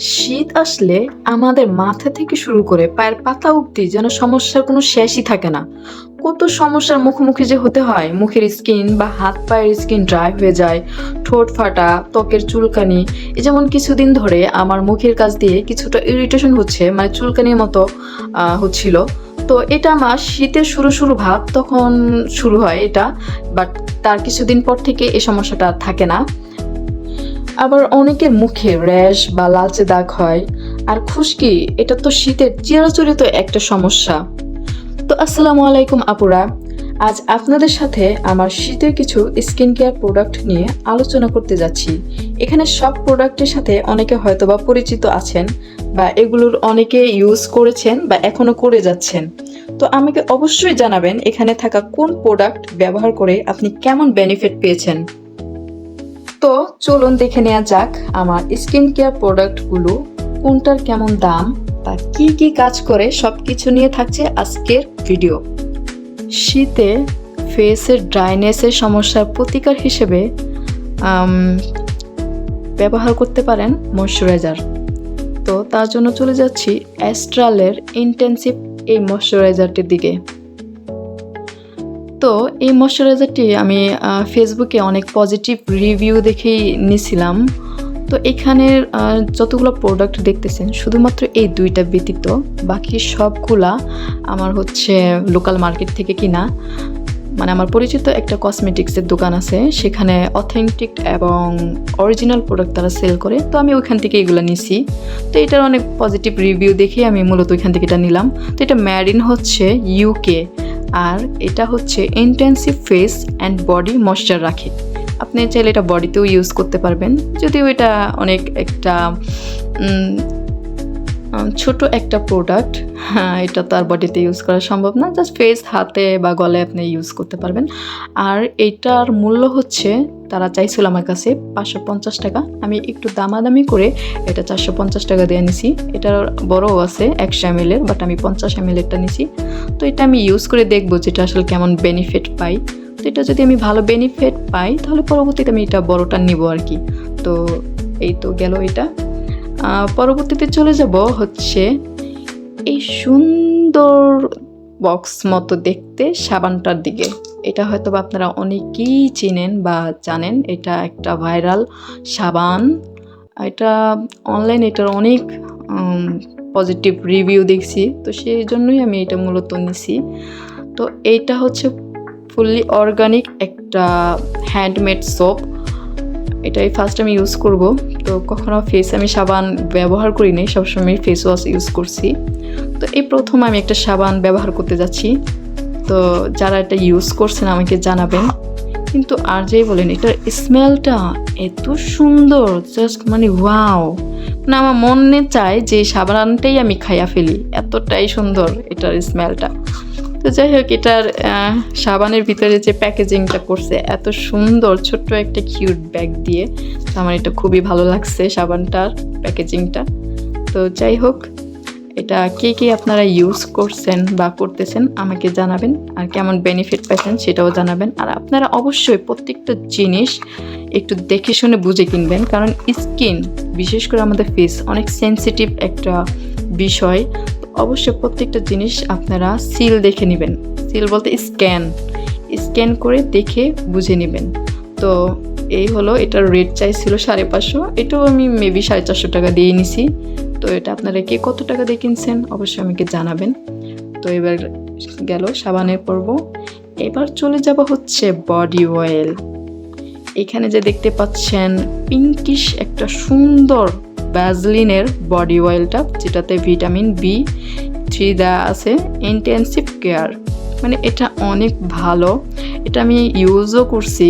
শীত আসলে আমাদের মাথা থেকে শুরু করে পায়ের পাতা অবধি যেন সমস্যার কোনো শেষই থাকে না। কত সমস্যার মুখোমুখি যে হতে হয়, মুখের স্কিন বা হাত পায়ের স্কিন ড্রাই হয়ে যায়, ঠোঁট ফাটা, ত্বকের চুলকানি। এই যেমন কিছুদিন ধরে আমার মুখের কাছ দিয়ে কিছুটা ইরিটেশন হচ্ছে, মানে চুলকানির মতো হচ্ছিল। তো এটা আমার শীতের শুরু ভাব তখন শুরু হয় এটা, বাট তার কিছুদিন পর থেকে এই সমস্যাটা আর থাকে না। আবার অনেকের মুখে র্যাশ বা লালচে দাগ হয়। আর খুশকি, এটা তো শীতের চিরাচরিত একটা সমস্যা। তো আসসালামু আলাইকুম আপুরা, আজ আপনাদের সাথে আমার শীতের কিছু স্কিন কেয়ার প্রোডাক্ট নিয়ে আলোচনা করতে যাচ্ছি। এখানে সব প্রোডাক্টের সাথে অনেকে হয়তোবা পরিচিত আছেন, বা এগুলোর অনেকে ইউজ করেছেন বা এখনো করে যাচ্ছেন। তো আমাকে অবশ্যই জানাবেন এখানে থাকা কোন প্রোডাক্ট ব্যবহার করে আপনি কেমন বেনিফিট পেয়েছেন। তো চলুন দেখে নেওয়া যাক আমার স্কিন কেয়ার প্রোডাক্টগুলো কোনটার কেমন দাম, তা কি কি কাজ করে, সবকিছু নিয়ে থাকছে আজকের ভিডিও। শীতে ফেসের ড্রাইনেসের সমস্যার প্রতিকার হিসেবে ব্যবহার করতে পারেন ময়শ্চারাইজার। তো তার জন্য চলে যাচ্ছি অ্যাস্ট্রালের ইন্টেন্সিভ এই ময়শ্চারাইজারটির দিকে। তো এই ময়শ্চারাইজারটি আমি ফেসবুকে অনেক পজিটিভ রিভিউ দেখেই নিয়েছিলাম। তো এখানের যতগুলো প্রোডাক্ট দেখতেছেন, শুধুমাত্র এই দুইটা ব্যতীত বাকি সবগুলা আমার হচ্ছে লোকাল মার্কেট থেকে কিনা। মানে আমার পরিচিত একটা কসমেটিক্সের দোকান আছে, সেখানে অথেন্টিক এবং অরিজিনাল প্রোডাক্ট তারা সেল করে। তো আমি ওইখান থেকে এগুলো নিছি। তো এটার অনেক পজিটিভ রিভিউ দেখে আমি মূলত ওইখান থেকে এটা নিলাম। তো এটা মেড ইন হচ্ছে ইউকে, আর এটা হচ্ছে intensive face and body moisture রাখে। আপনি চাইলে এটা বডিতেও ইউজ করতে পারবেন, যদিও এটা অনেক একটা ছোট একটা প্রোডাক্ট। হ্যাঁ, এটা তো আর বডিতে ইউজ করা সম্ভব না, জাস্ট ফেস, হাতে বা গলায় আপনি ইউজ করতে পারবেন। আর এইটার মূল্য হচ্ছে, তারা চাইছিল আমার কাছে 550 টাকা। আমি একটু দামাদামি করে এটা 450 টাকা দিয়ে নিছি। এটার বড়ও আছে 100 ml, বাট আমি 50 ml-টা নিছি। তো এটা আমি ইউজ করে দেখবো যেটা আসলে কেমন বেনিফিট পাই। তো এটা যদি আমি ভালো বেনিফিট পাই, তাহলে পরবর্তীতে আমি এটা বড়টা নিব আর কি। তো এই তো গেল এটা। পরবর্তীতে চলে যাব হচ্ছে এই সুন্দর বক্স মতো দেখতে সাবানটার দিকে। এটা হয়তো বা আপনারা অনেকেই চিনেন বা জানেন, এটা একটা ভাইরাল সাবান। এটা অনলাইন, এটার অনেক পজিটিভ রিভিউ দেখছি, তো সেই জন্যই আমি এটা মূলত নিছি। তো এইটা হচ্ছে ফুললি অর্গানিক একটা হ্যান্ডমেড সোপ। এটাই ফার্স্ট আমি ইউজ করব। তো কখনো ফেস আমি সাবান ব্যবহার করিনি, সবসময় ফেস ওয়াশ ইউজ করছি। তো এই প্রথম আমি একটা সাবান ব্যবহার করতে যাচ্ছি। তো যারা এটা ইউজ করছেন আমাকে জানাবেন। কিন্তু আর যেই বলেন, এটার স্মেলটা এত সুন্দর, জাস্ট মানে ওয়াও, মানে আমার মনে চায় যে সাবানটাই আমি খাইয়া ফেলি, এতটাই সুন্দর এটার স্মেলটা। তো যাই হোক, এটার সাবানের ভিতরে যে প্যাকেজিংটা করছে এত সুন্দর, ছোট্ট একটা কিউট ব্যাগ দিয়ে, তো আমার এটা খুবই ভালো লাগছে সাবানটার প্যাকেজিংটা। তো যাই হোক, এটা কে কে আপনারা ইউজ করছেন বা করতেছেন আমাকে জানাবেন, আর কেমন বেনিফিট পাচ্ছেন সেটাও জানাবেন। আর আপনারা অবশ্যই প্রত্যেকটা জিনিস একটু দেখে শুনে বুঝে কিনবেন, কারণ স্কিন, বিশেষ করে আমাদের ফেস, অনেক সেন্সিটিভ একটা বিষয়। অবশ্যই প্রত্যেকটা জিনিস আপনারা সিল দেখে নেবেন। সিল বলতে স্ক্যান করে দেখে বুঝে নেবেন। তো এই হলো, এটার রেট চাইছিল 550, এটাও আমি মেবি 450 টাকা দিয়ে নিছি। তো এটা আপনারা কে কত টাকা দিয়ে কিনছেন অবশ্যই আমাকে জানাবেন। তো এবার গেল সাবানের পর্ব। এবার চলে যাব হচ্ছে বডি অয়েল। এখানে যে দেখতে পাচ্ছেন পিঙ্কিশ একটা সুন্দর ভ্যাসলিনের বডি অয়েলটা, যেটাতে ভিটামিন B3 দেওয়া আছে, ইন্টেন্সিভ কেয়ার। মানে এটা অনেক ভালো, এটা আমি ইউজও করছি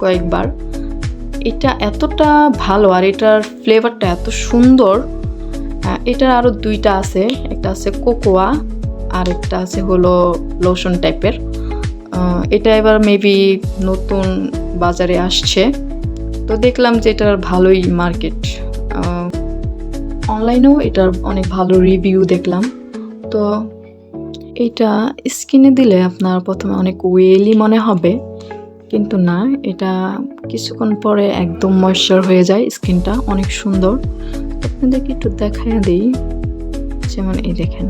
কয়েকবার। এটা এতটা ভালো, আর এটার ফ্লেভারটা এত সুন্দর। এটার আরও দুইটা আছে, একটা আছে কোকোয়া আর একটা আছে হলো লোশন টাইপের। এটা এবার মেবি নতুন বাজারে আসছে। তো দেখলাম যে এটার ভালোই মার্কেট, অনলাইনেও এটার অনেক ভালো রিভিউ দেখলাম। তো এটা স্কিনে দিলে আপনার প্রথমে অনেক ওয়েলি মনে হবে, কিন্তু না, এটা কিছুক্ষণ পরে একদম ময়েশ্চার হয়ে যায়, স্কিনটা অনেক সুন্দর। আপনাদেরকে একটু দেখায় দিই, যেমন এই দেখেন,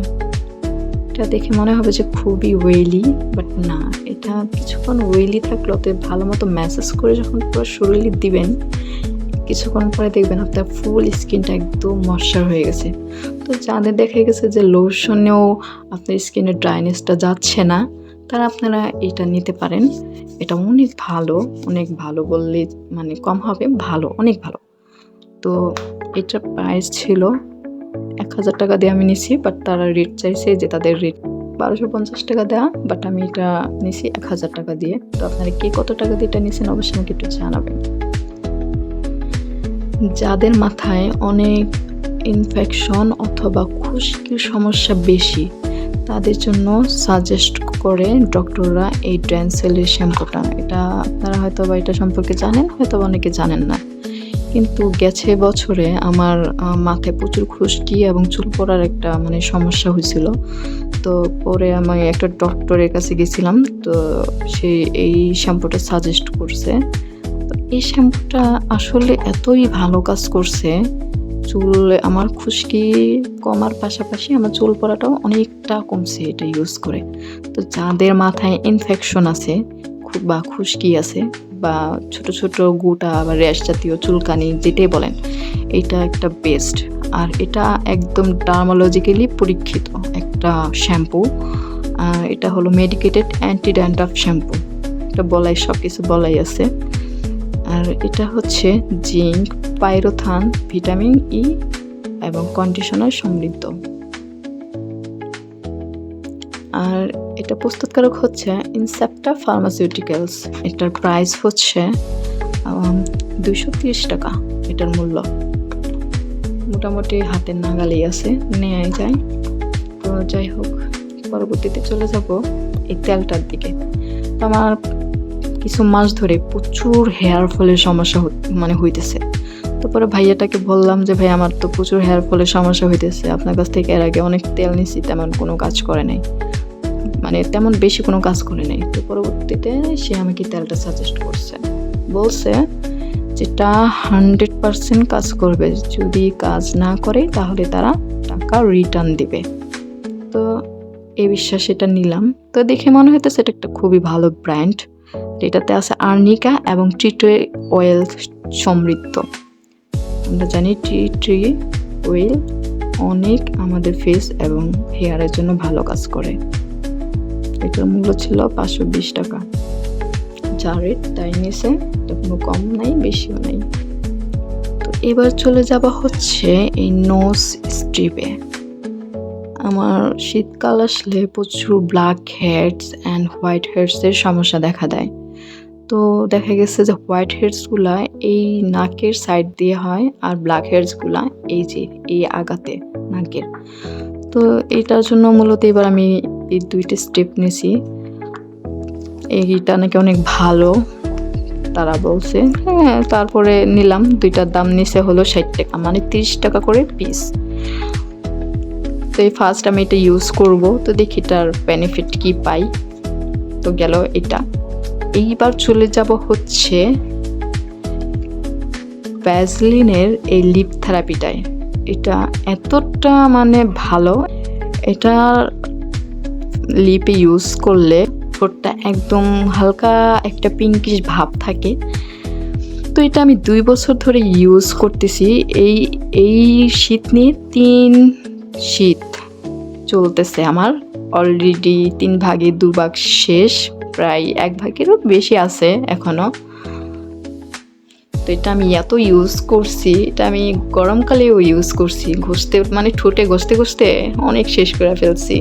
এটা দেখে মনে হবে যে খুবই ওয়েলি, বাট না, এটা কিছুক্ষণ ওয়েলি থাকলেও ভালো মতো ম্যাসেজ করে যখন পুরো শরীরে দিবেন, কিছুক্ষণ পরে দেখবেন আপনার ফুল স্কিনটা একদম ময়েশ্চার হয়ে গেছে। তো যাদের দেখা গেছে যে লোশনেও আপনার স্কিনের ড্রাইনেসটা যাচ্ছে না, তারা আপনারা এটা নিতে পারেন। এটা অনেক ভালো বললে মানে কম হবে, ভালো, অনেক ভালো। তো এটার প্রাইস ছিল 1000 টাকা দিয়ে আমি নিছি, বাট তারা রেট চাইছে যে তাদের রেট 1250 টাকা দেওয়া, বাট আমি এটা নিছি 1000 টাকা দিয়ে। তো আপনারা কে কত টাকা দিয়ে এটা নিছেন অবশ্যই আমাকে একটু জানাবেন। যাদের মাথায় অনেক ইনফেকশন অথবা খুশকির সমস্যা বেশি, তাদের জন্য সাজেস্ট করে ডক্টররা এই ড্যান্সেলের শ্যাম্পুটা। এটা আপনারা হয়তো বা এটা সম্পর্কে জানেন, হয়তো অনেকে জানেন না। কিন্তু গেছে বছরে আমার মাথায় প্রচুর খুশকি এবং চুল পড়ার একটা মানে সমস্যা হয়েছিল। তো পরে আমি একটা ডক্টরের কাছে গেছিলাম, তো সে এই শ্যাম্পুটা সাজেস্ট করছে। তো এই শ্যাম্পুটা আসলে এতই ভালো কাজ করছে, আমার খুশকি কমার পাশাপাশি আমার চুল পড়াটাও অনেকটা কমছে এটা ইউজ করে। তো যাদের মাথায় ইনফেকশন আছে বা খুশকি আছে বা ছোট ছোট গুটা বা র্যাশ জাতীয় চুলকানি যেটাই বলেন, এটা একটা বেস্ট। আর এটা একদম ডার্মালজিক্যালি পরীক্ষিত একটা শ্যাম্পু। এটা হলো মেডিকেটেড অ্যান্টি ড্যান্ড্রাফ শ্যাম্পু, এটা সব কিছু বলাই আছে। আর এটা হচ্ছে জিঙ্ক, পাইরোথান, ভিটামিন ই এবং কন্ডিশনার সমৃদ্ধ। আর এটা প্রস্তুতকারক হচ্ছে ইনসেপ্টা ফার্মাসিউটিক্যালস। এটার প্রাইস হচ্ছে 230 টাকা। এটার মূল্য মোটামুটি হাতের নাগালেই আছে, নেওয়াই যায়। তো যাই হোক, পরবর্তীতে চলে যাব এই তেলটার দিকে। আমার কিছু মাস ধরে প্রচুর হেয়ার ফলের সমস্যা হইতেছে। তারপরে ভাইয়াটাকে বললাম যে ভাই আমার তো প্রচুর হেয়ার ফলের সমস্যা হইতেছে, আপনার কাছ থেকে এর আগে অনেক তেল নিছি, তেমন কোনো কাজ করে নাই, মানে তেমন বেশি কোনো কাজ করে নাই। তো পরবর্তীতে সে আমাকে তেলটা সাজেস্ট করছে, বলছে যেটা 100% কাজ করবে, যদি কাজ না করে তাহলে তারা টাকা রিটার্ন দিবে। তো এই বিশ্বাস এটা নিলাম। তো দেখে মনে হইতেছে এটা একটা খুবই ভালো ব্র্যান্ড। এটাতে আছে আর্নিকা এবং টি ট্রি অয়েল সমৃদ্ধ। আমরা জানি টি ট্রি অয়েল অনেক আমাদের ফেস এবং হেয়ারের জন্য ভালো কাজ করে। এটার মূল্য ছিল 520 টাকা, যা রেট তাই নিয়েছে, কোনো কম নাই বেশিও নাই। তো এবার চলে যাওয়া হচ্ছে এই নোজ স্ট্রিপে। আমার শীতকাল আসলে প্রচুর ব্ল্যাক হেডস অ্যান্ড হোয়াইট হেডসের সমস্যা দেখা দেয়। তো দেখা গেছে যে হোয়াইট হেডসগুলা এই নাকের সাইড দিয়ে হয়, আর ব্ল্যাক হেডসগুলা এই আগাতে নাকের। তো এটার জন্য মূলত এবার আমি এই 2টি স্টেপ নিয়েছি। এইটা নাকি অনেক ভালো তারা বলছে, হ্যাঁ। তারপরে নিলাম, 2টার দাম নিচে হলো 60 টাকা, মানে 30 টাকা করে পিস। তো এই ফার্স্ট আমি এটা ইউজ করব, তো দেখি এটার বেনিফিট কি পাই। তো গেল এটা। এইবার চলে যাব হচ্ছে ভ্যাসলিনের এই লিপ থেরাপিটায়। এটা এতটা মানে ভালো, এটা লিপে ইউজ করলে ঠোঁটটা একদম হালকা একটা পিঙ্কিশ ভাব থাকে। তো এটা আমি 2 বছর ধরে ইউজ করতেছি। এই শীত নিয়ে 3 শীত চলতেছে আমার, অলরেডি 3 ভাগে 2 ভাগ শেষ, প্রায় 1 ভাগেরও বেশি আছে এখনো। তো এটা আমি এত ইউজ করছি, এটা আমি গরমকালেও ইউজ করছি, ঠোঁটে ঘষতে অনেক শেষ করে ফেলছি।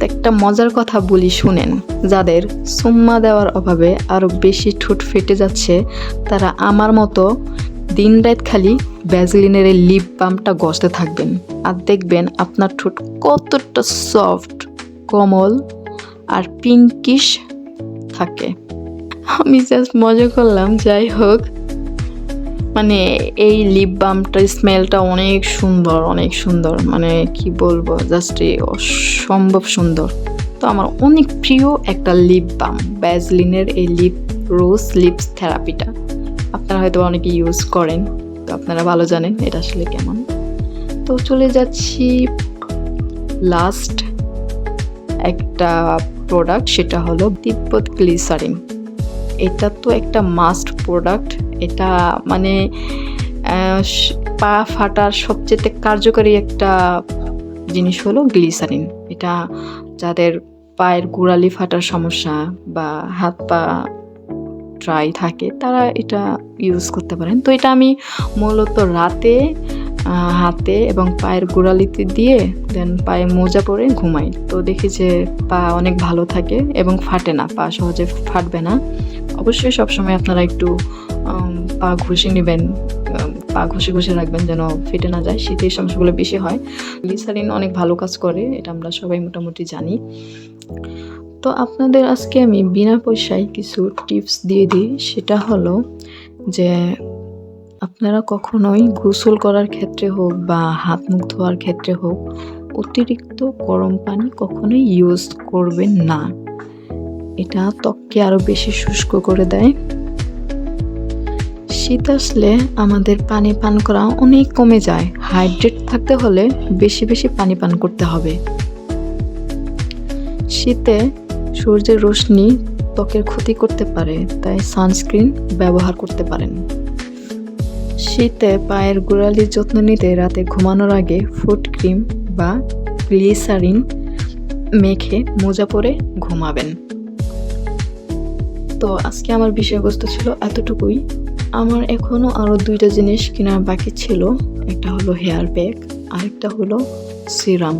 একটা মজার কথা বলি শুনেন, যাদের সুম্মা দেওয়ার অভাবে আরো বেশি ঠোঁট ফেটে যাচ্ছে, তারা আমার মতো দিন রাত খালি ভ্যাসলিনের এই লিপ বামটা ঘষতে থাকবেন, আর দেখবেন আপনার ঠোঁট কতটা সফট, কোমল আর পিঙ্কিশ থাকে। আমি জাস্ট মজা করলাম। যাই হোক, মানে এই লিপ বামটার স্মেলটা অনেক সুন্দর, মানে কি বলবো, জাস্ট অসম্ভব সুন্দর। তো আমার অনেক প্রিয় একটা লিপ বাম, ভ্যাসলিনের এই লিপ রোজ লিপস থেরাপিটা। আপনারা হয়তো অনেকে ইউজ করেন, তো আপনারা ভালো জানেন এটা আসলে কেমন। তো চলে যাচ্ছি লাস্ট একটা প্রোডাক্ট, সেটা হলো তিব্বত গ্লিসারিন। এটা তো একটা মাস্ট প্রোডাক্ট। এটা মানে পা ফাটার সবচেয়ে কার্যকরী একটা জিনিস হলো গ্লিসারিন। এটা যাদের পায়ের গোড়ালি ফাটার সমস্যা বা হাত পা ড্রাই থাকে তারা এটা ইউজ করতে পারেন। তো এটা আমি মূলত রাতে হাতে এবং পায়ের গোড়ালিতে দিয়ে দেন পায়ে মোজা পরে ঘুমাই। তো দেখি যে পা অনেক ভালো থাকে এবং ফাটে না, পা সহজে ফাটবে না। অবশ্যই সবসময় আপনারা একটু পা ঘষে নেবেন, পা ঘষে ঘষে রাখবেন যেন ফেটে না যায়। শীতের সমস্যাগুলো বেশি হয়। গ্লিসারিন অনেক ভালো কাজ করে, এটা আমরা সবাই মোটামুটি জানি। তো আপনাদের আজকে আমি বিনা পয়সায় কিছু টিপস দিয়ে দিই। সেটা হলো যে আপনারা কখনোই গোসল করার ক্ষেত্রে হোক বা হাত মুখ ধোয়ার ক্ষেত্রে হোক অতিরিক্ত গরম পানি কখনোই ইউজ করবেন না। এটা ত্বককে আরও বেশি শুষ্ক করে দেয়। শীত আসলে আমাদের পানি পান করা অনেক কমে যায়। হাইড্রেট থাকতে হলে বেশি বেশি পানি পান করতে হবে। শীতে সূর্যের রশ্মি ত্বকের ক্ষতি করতে পারে, তাই সানস্ক্রিন ব্যবহার করতে পারেন। শীতে পায়ের গোড়ালির যত্ন নিতে রাতে ঘুমানোর আগে ফুট ক্রিম বা গ্লিসারিন মেখে মোজা পরে ঘুমাবেন। তো আজকে আমার বিষয়বস্তু ছিল এতটুকুই। আমার এখনও আরও 2টা জিনিস কেনার বাকি ছিল। একটা হলো হেয়ার প্যাক, আরেকটা হলো সিরাম।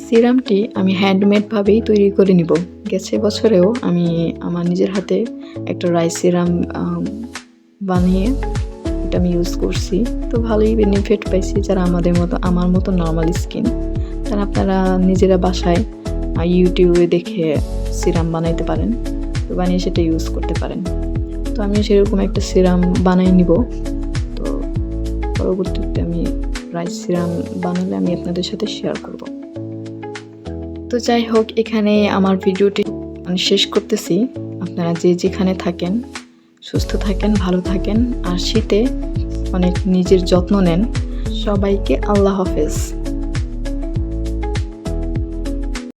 সিরামটি আমি হ্যান্ডমেডভাবেই তৈরি করে নিব। গেছে বছরেও আমি আমার নিজের হাতে একটা রাইস সিরাম বানিয়ে এটা আমি ইউজ করছি। তো ভালোই বেনিফিট পাইছি। যারা আমার মতো নর্মাল স্কিন, তারা আপনারা নিজেরা বাসায় ইউটিউবে দেখে সিরাম বানাইতে পারেন, তো বানিয়ে সেটা ইউজ করতে পারেন। তো আমি সেরকম একটা সিরাম বানাই নিব। তো পরবর্তীতে আমি রাইস সিরাম বানালে আমি আপনাদের সাথে শেয়ার করব। তো যাই হোক, এখানে আমার ভিডিওটি শেষ করতেছি। আপনারা যে যেখানে থাকেন সুস্থ থাকেন, ভালো থাকেন, আর শীতে অনেক নিজের যত্ন নেন। সবাইকে আল্লাহ হাফেজ।